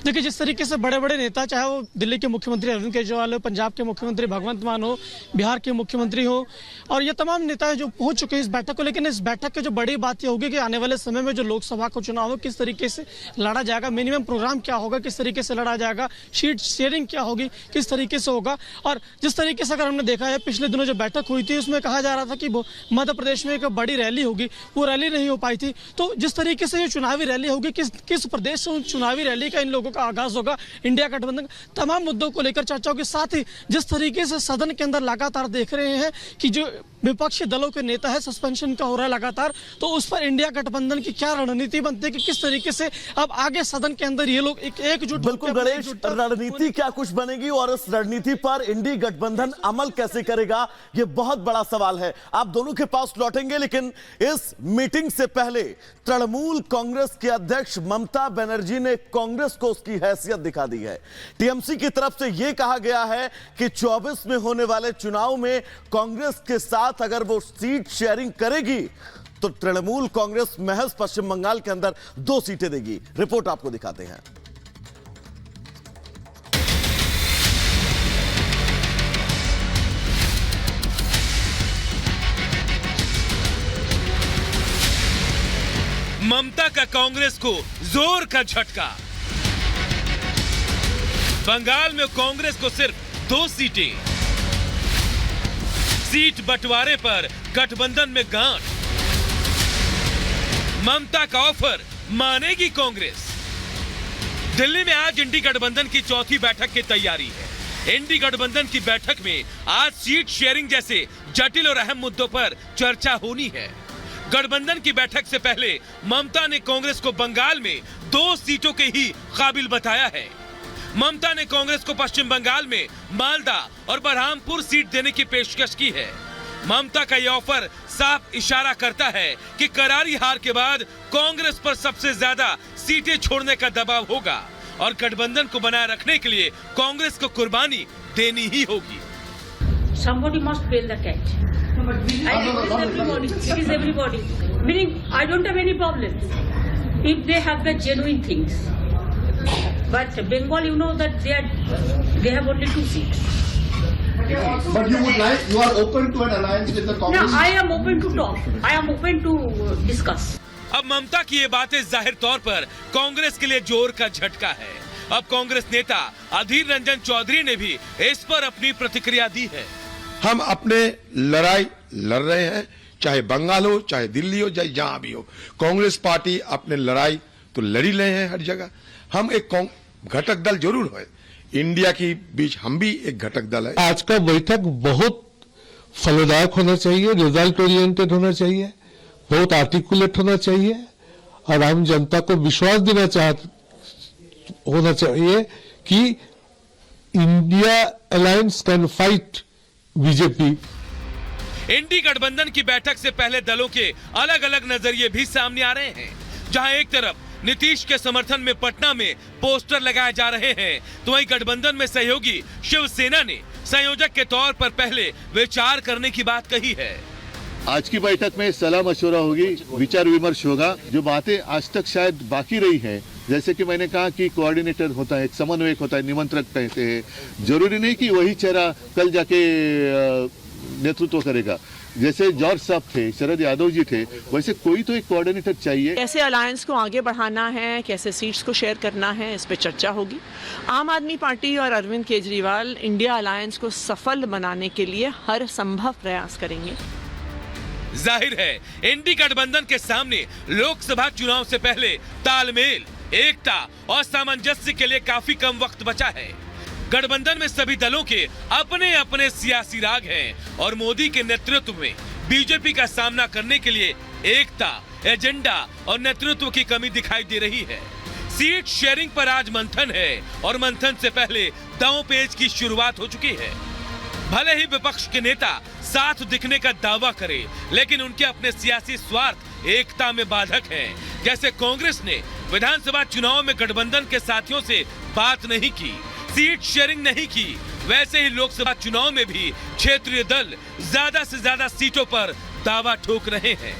देखिए, जिस तरीके से बड़े बड़े नेता, चाहे वो दिल्ली के मुख्यमंत्री अरविंद केजरीवाल हो, पंजाब के मुख्यमंत्री भगवंत मान हो, बिहार के मुख्यमंत्री हो, और ये तमाम नेता जो पहुंच चुके हैं इस बैठक को, लेकिन इस बैठक की जो बड़ी बात ये होगी कि आने वाले समय में जो लोकसभा का चुनाव हो किस तरीके से लड़ा जाएगा, मिनिमम प्रोग्राम क्या होगा, किस तरीके से लड़ा जाएगा, सीट शेयरिंग क्या होगी, किस तरीके से होगा। और जिस तरीके से अगर हमने देखा है पिछले दिनों जो बैठक हुई थी उसमें कहा जा रहा था कि मध्य प्रदेश में एक बड़ी रैली होगी, वो रैली नहीं हो पाई थी। तो जिस तरीके से ये चुनावी रैली होगी, किस प्रदेश से चुनावी रैली का इन लोगों का आगाज होगा, इंडिया गठबंधन तमाम मुद्दों को लेकर चर्चाओं के साथ ही जिस तरीके से सदन के अंदर लगातार देख रहे हैं कि जो विपक्षी दलों के नेता है सस्पेंशन का हो रहा है लगातार, तो उस पर इंडिया गठबंधन की क्या रणनीति बनती है कि किस तरीके से अब आगे सदन के अंदर ये लोग एकजुट। बिल्कुल गणेश, रणनीति क्या कुछ बनेगी और इस रणनीति पर इंडी गठबंधन अमल कैसे करेगा, ये बहुत बड़ा सवाल है। आप दोनों के पास लौटेंगे, लेकिन इस मीटिंग से पहले तृणमूल कांग्रेस के अध्यक्ष ममता बनर्जी ने कांग्रेस को उसकी हैसियत दिखा दी है। टीएमसी की तरफ से यह कहा गया है कि 24 में होने वाले चुनाव में कांग्रेस के साथ अगर वो सीट शेयरिंग करेगी तो तृणमूल कांग्रेस महज पश्चिम बंगाल के अंदर 2 सीटें देगी। रिपोर्ट आपको दिखाते हैं। ममता का कांग्रेस को जोर का झटका। बंगाल में कांग्रेस को सिर्फ 2 सीटें। सीट बंटवारे पर गठबंधन में गांठ। ममता का ऑफर मानेगी कांग्रेस। दिल्ली में आज इंडी गठबंधन की चौथी बैठक की तैयारी है। इंडी गठबंधन की बैठक में आज सीट शेयरिंग जैसे जटिल और अहम मुद्दों पर चर्चा होनी है। गठबंधन की बैठक से पहले ममता ने कांग्रेस को बंगाल में 2 सीटों के ही काबिल बताया है। ममता ने कांग्रेस को पश्चिम बंगाल में मालदा और बरहामपुर सीट देने की पेशकश की है। ममता का यह ऑफर साफ इशारा करता है कि करारी हार के बाद कांग्रेस पर सबसे ज्यादा सीटें छोड़ने का दबाव होगा और गठबंधन को बनाए रखने के लिए कांग्रेस को कुर्बानी देनी ही होगी। Somebody must bail the cat. I request everybody. It is everybody. Meaning, I don't have any problem if they have the genuine things. But Bengal, you know that they have only 2 seats. But you are open to an alliance with the Congress? No, I am open to talk. I am open to discuss. अब ममता की ये बातें जाहिर तौर पर कांग्रेस के लिए जोर का झटका है। अब कांग्रेस नेता अधीर रंजन चौधरी ने भी इस पर अपनी प्रतिक्रिया दी है। हम अपने लड़ाई लड़ रहे हैं, चाहे बंगाल हो, चाहे दिल्ली हो, चाहे जहां भी हो। कांग्रेस पार्टी अपने लड़ाई तो लड़ी रहे हैं हर जगह। हम एक घटक दल जरूर है, इंडिया की बीच हम भी एक घटक दल है। आज का बैठक बहुत फलदायक होना चाहिए, रिजल्ट ओरिएंटेड होना चाहिए, बहुत आर्टिकुलेट होना चाहिए और आम जनता को विश्वास देना होना चाहिए कि India alliance can fight BJP. INDI गठबंधन की बैठक से पहले दलों के अलग अलग नजरिए भी सामने आ रहे हैं। जहां एक तरफ नीतीश के समर्थन में पटना में पोस्टर लगाए जा रहे हैं, तो वहीं गठबंधन में सहयोगी शिवसेना ने संयोजक के तौर पर पहले विचार करने की बात कही है। आज की बैठक में सलाह मशवरा होगी, विचार विमर्श होगा। जो बातें आज तक शायद बाकी रही हैं, जैसे कि मैंने कहा कि कोऑर्डिनेटर होता है, एक समन्वयक होता है, निमंत्रक कहते हैं। जरूरी नहीं कि वही चेहरा कल जाके नेतृत्व करेगा। जैसे जॉर्ज साहब थे, शरद यादव जी थे, वैसे कोई तो एक कोऑर्डिनेटर चाहिए। कैसे अलायंस को आगे बढ़ाना है, कैसे सीट्स को शेयर करना है, इस पे चर्चा होगी। आम आदमी पार्टी और अरविंद केजरीवाल इंडिया अलायंस को सफल बनाने के लिए हर संभव प्रयास करेंगे। जाहिर है इंडी गठबंधन के सामने लोकसभा चुनाव से पहले तालमेल, एकता और सामंजस्य के लिए काफी कम वक्त बचा है। गठबंधन में सभी दलों के अपने अपने सियासी राग हैं और मोदी के नेतृत्व में बीजेपी का सामना करने के लिए एकता, एजेंडा और नेतृत्व की कमी दिखाई दे रही है। सीट शेयरिंग पर आज मंथन है और मंथन से पहले दांव पेच की शुरुआत हो चुकी है। भले ही विपक्ष के नेता साथ दिखने का दावा करे, लेकिन उनके अपने सियासी स्वार्थ एकता में बाधक हैं। जैसे कांग्रेस ने विधानसभा चुनाव में गठबंधन के साथियों से बात नहीं की, सीट शेयरिंग नहीं की, वैसे ही लोकसभा चुनाव में भी क्षेत्रीय दल ज्यादा से ज्यादा सीटों पर दावा ठोक रहे हैं।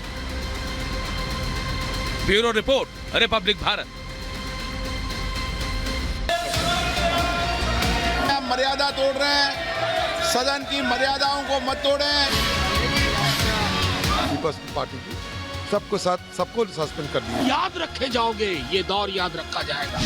Bureau report, Republic Bharat. मर्यादा तोड़ रहे हैं। सदन की मर्यादाओं को मत तोड़ें। विपक्ष पार्टी की सबको सस्पेंड कर दिया। याद रखे जाओगे, ये दौर याद रखा जाएगा।